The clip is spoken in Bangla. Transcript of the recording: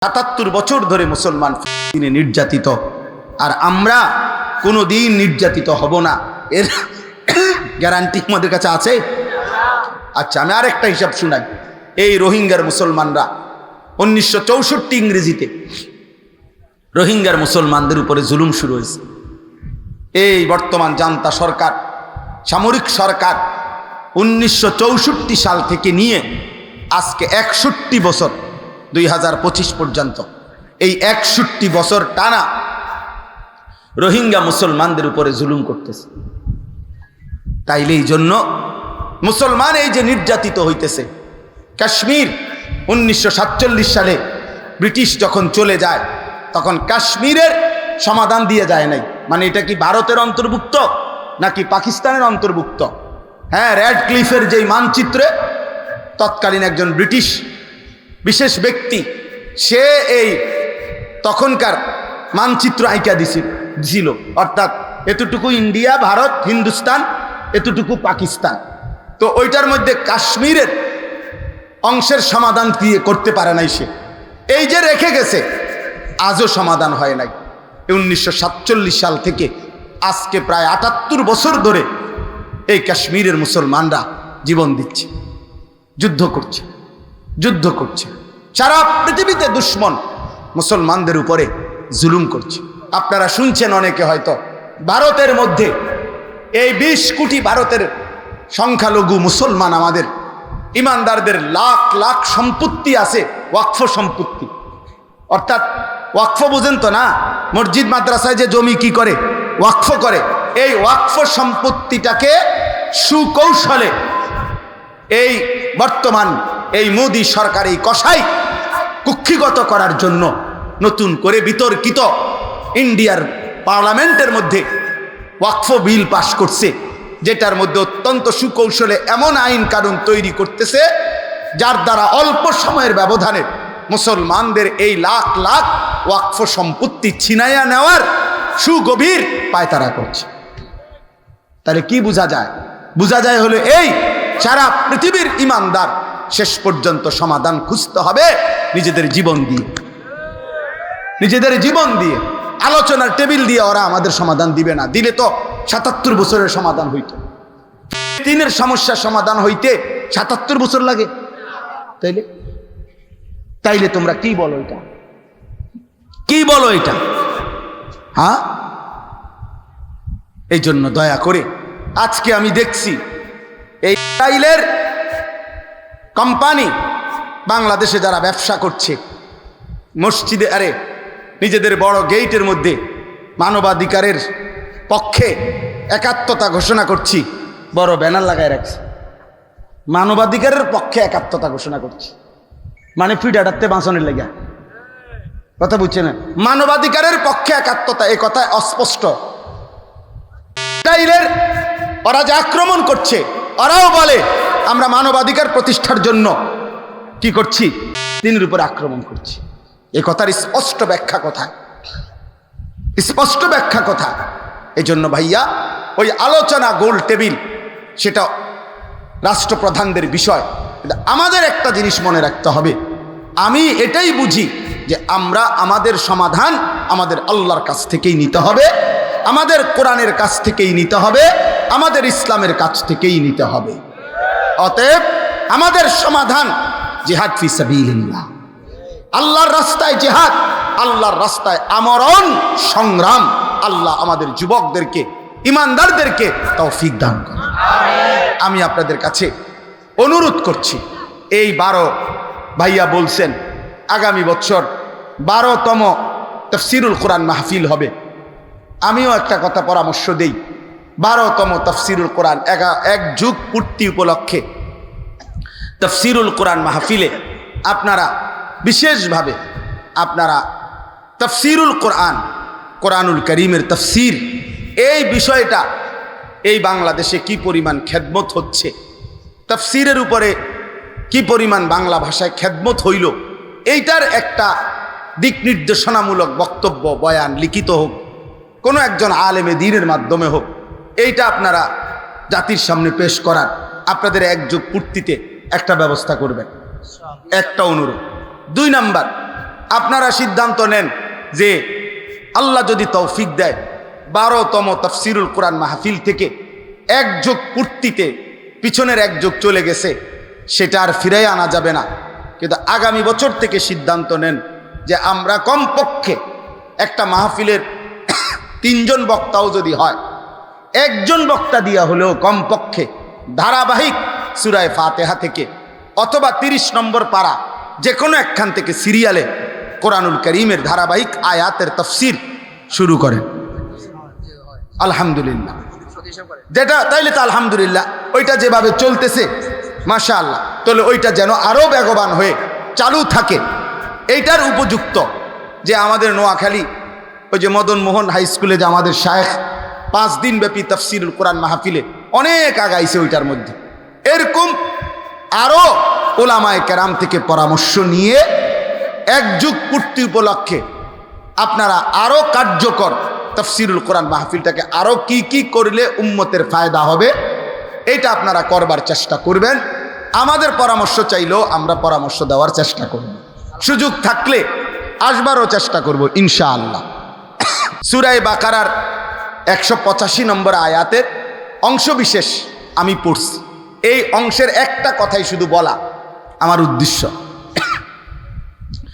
৭৭ বছর ধরে মুসলমান ফিলিস্তিনে নির্যাতিত, আর আমরা কোনো দিন নির্যাতিত হব না, এর গ্যারান্টি আমাদের কাছে আছে? আচ্ছা, আমি আরেকটা হিসাব শুনাই। এই রোহিঙ্গার মুসলমানরা 1964 ইংরেজিতে রোহিঙ্গার মুসলমানদের উপরে জুলুম শুরু হয়েছে। এই বর্তমান জান্তা সরকার, সামরিক সরকার 1964 সাল থেকে নিয়ে আজকে 61 বছর 2025 পর্যন্ত, এই 61 বছর টানা রোহিঙ্গা মুসলমানদের উপরে জুলুম করতেছে। তাইলে এই জন্য মুসলমান এই যে নির্যাতিত হইতেছে, কাশ্মীর 1947 সালে ব্রিটিশ যখন চলে যায় তখন কাশ্মীরের সমাধান দিয়ে যায় নাই। মানে এটা কি ভারতের অন্তর্ভুক্ত নাকি পাকিস্তানের অন্তর্ভুক্ত? হ্যাঁ, রেড ক্লিফের যেই মানচিত্রে তৎকালীন একজন ব্রিটিশ বিশেষ ব্যক্তি, সে এই তখনকার মানচিত্র আঁকা দিছিল, অর্থাৎ এতটুকু ইন্ডিয়া, ভারত, হিন্দুস্তান, এতটুকু পাকিস্তান। তো ওইটার মধ্যে কাশ্মীরের অংশের সমাধান দিয়ে করতে পারে নাই সে, এই যে রেখে গেছে, আজও সমাধান হয় নাই। 1947 সাল থেকে আজকে প্রায় 78 বছর ধরে এই কাশ্মীরের মুসলমানরা জীবন দিচ্ছে, যুদ্ধ করছে। সারা পৃথিবীতে দুশ্মন মুসলমানদের উপরে জুলুম করছে। আপনারা শুনছেন অনেকে হয়তো, ভারতের মধ্যে এই 20 কোটি ভারতের সংখ্যালঘু মুসলমান, আমাদের ইমানদারদের লাখ লাখ সম্পত্তি আছে, ওয়াকফ সম্পত্তি। অর্থাৎ ওয়াকফ বুঝেন তো না, মসজিদ মাদ্রাসায় যে জমি কি করে, ওয়াকফ করে। এই ওয়াকফ সম্পত্তিটাকে সুকৌশলে এই বর্তমান এই মোদী সরকার, এই কসাই কুক্ষিগত করার জন্য নতুন করে বিতর্কিত ইন্ডিয়ার পার্লামেন্টের মধ্যে ওয়াকফ বিল পাশ করছে, যেটার মধ্যে অত্যন্ত সুকৌশলে এমন আইন কানুন তৈরি করতেছে যার দ্বারা অল্প সময়ের ব্যবধানে মুসলমানদের এই লাখ লাখ ওয়াকফ সম্পত্তি ছিনাইয়া নেওয়ার সুগভীর পায়তারা করছে। তাহলে কি বোঝা যায়? বোঝা যায় হলো এই, সারা পৃথিবীর ইমানদার শেষ পর্যন্ত সমাধান খুঁজতে হবে নিজেদের জীবন দিয়ে। আলোচনার টেবিল দিয়ে ওরা আমাদের সমাধান দিবে না। দিলে তো 77 বছরের সমাধান হইতো। তিনের সমস্যার সমাধান হইতে 77 বছর লাগে। তাইলে তোমরা কি বলো এটা? হ্যাঁ, এই জন্য দয়া করে আজকে আমি দেখছি এই ইসরায়েলের কোম্পানি বাংলাদেশে যারা ব্যবসা করছে, মসজিদে নিজেদের বড় গেটের মধ্যে মানবাধিকারের পক্ষে একাত্মতা ঘোষণা করছি, বড় ব্যানার লাগায় রাখছে, মানবাধিকারের পক্ষে একাত্মতা ঘোষণা করছি। মানে ফিডাটাতে বাঁচানোর লেগে কথা বুঝছে না, মানবাধিকারের পক্ষে একাত্মতা, এ কথা অস্পষ্ট। ইসরায়েলের ওরা যে আক্রমণ করছে, ওরাও বলে আমরা মানবাধিকার প্রতিষ্ঠার জন্য কি করছি, দিনের উপর আক্রমণ করছি। এ কথার স্পষ্ট ব্যাখ্যা কোথায়? এই জন্য ভাইয়া, ওই আলোচনা গোল টেবিল সেটা রাষ্ট্রপ্রধানদের বিষয়। আমাদের একটা জিনিস মনে রাখতে হবে, আমি এটাই বুঝি যে আমরা আমাদের সমাধান আমাদের আল্লাহর কাছ থেকেই নিতে হবে, আমাদের কোরআনের কাছ থেকেই নিতে হবে, আমাদের ইসলামের কাছ থেকেই নিতে হবে। অতএব আমাদের সমাধান জিহাদ ফি সাবিলিল্লাহ, আল্লাহর রাস্তায় জিহাদ, আল্লাহর রাস্তায় আমরণ সংগ্রাম। আল্লাহ আমাদের যুবকদেরকে, ইমানদারদেরকে তৌফিক দান করুন। আমি আপনাদের কাছে অনুরোধ করছি, এই 12 ভাইয়া বলছেন আগামী বছর 12তম তাফসিরুল কোরআন মাহফিল হবে। আমিও একটা কথা পরামর্শ দেই, 12তম তাফসিরুল কোরআন এক যুগ পূর্তি উপলক্ষে তাফসিরুল কোরআন মাহফিলে আপনারা বিশেষভাবে তাফসিরুল কোরআন, কোরআনুল করিমের তাফসির, এই বিষয়টা এই বাংলাদেশে কি পরিমাণ খেদমত হচ্ছে, তাফসিরের উপরে কি পরিমাণ বাংলা ভাষায় খেদমত হইল, এইটার একটা দিক নির্দেশনামূলক বক্তব্য, বয়ান লিখিত হোক, কোনো একজন আলেমে দ্বীনের মাধ্যমে হোক, এইটা আপনারা জাতির সামনে পেশ করার আপনাদের এক যুগ পূর্তিতে একটা ব্যবস্থা করবেন। একটা অনুরোধ। 2 নাম্বার, আপনারা সিদ্ধান্ত নেন যে আল্লাহ যদি তৌফিক দেয় 12তম তাফসিরুল কোরআন মাহফিল থেকে এক যুগ পূর্তিতে পিছনের এক যুগ চলে গেছে, সেটা আর ফিরে আনা যাবে না। কিন্তু আগামী বছর থেকে সিদ্ধান্ত নেন যে আমরা কমপক্ষে একটা মাহফিলের 3 জন বক্তাও যদি হয়, একজন বক্তা দিয়া হলেও কমপক্ষে ধারাবাহিক সূরা ফাতিহা থেকে অথবা 30 নম্বর পারা যে কোনো একখান থেকে সিরিয়ালে কোরআনুল কারীমের ধারাবাহিক আয়াতের তাফসীর শুরু করেন। আলহামদুলিল্লাহ, যেটা তাইলে তো আলহামদুলিল্লাহ, ওইটা যেভাবে চলতেছে মাশাআল্লাহ, তাহলে ওইটা যেন আরও বেগবান হয়ে চালু থাকে। এইটার উপযুক্ত যে আমাদের নোয়াখালী ওই যে মদন মোহন হাই স্কুলে যে আমাদের শায়েখ 5 দিন ব্যাপী তাফসীরুল কোরআন মাহফিলে অনেক আগাইছে, ওইটার মধ্যে এরকম আরও উলামায়ে কেরাম থেকে পরামর্শ নিয়ে এক যুগ পূর্তি উপলক্ষে আপনারা আরও কার্যকর তাফসীরুল কোরআন মাহফিলটাকে আরও কি কি করলে উম্মতের ফায়দা হবে এটা আপনারা করবার চেষ্টা করবেন। আমাদের পরামর্শ চাইলেও আমরা পরামর্শ দেওয়ার চেষ্টা করব, সুযোগ থাকলে আসবারও চেষ্টা করব ইনশাআল্লাহ। সূরা বাকারার 185 নম্বর আয়াতের অংশবিশেষ আমি পড়ছি। এই অংশের একটা কথাই শুধু বলা আমার উদ্দেশ্য।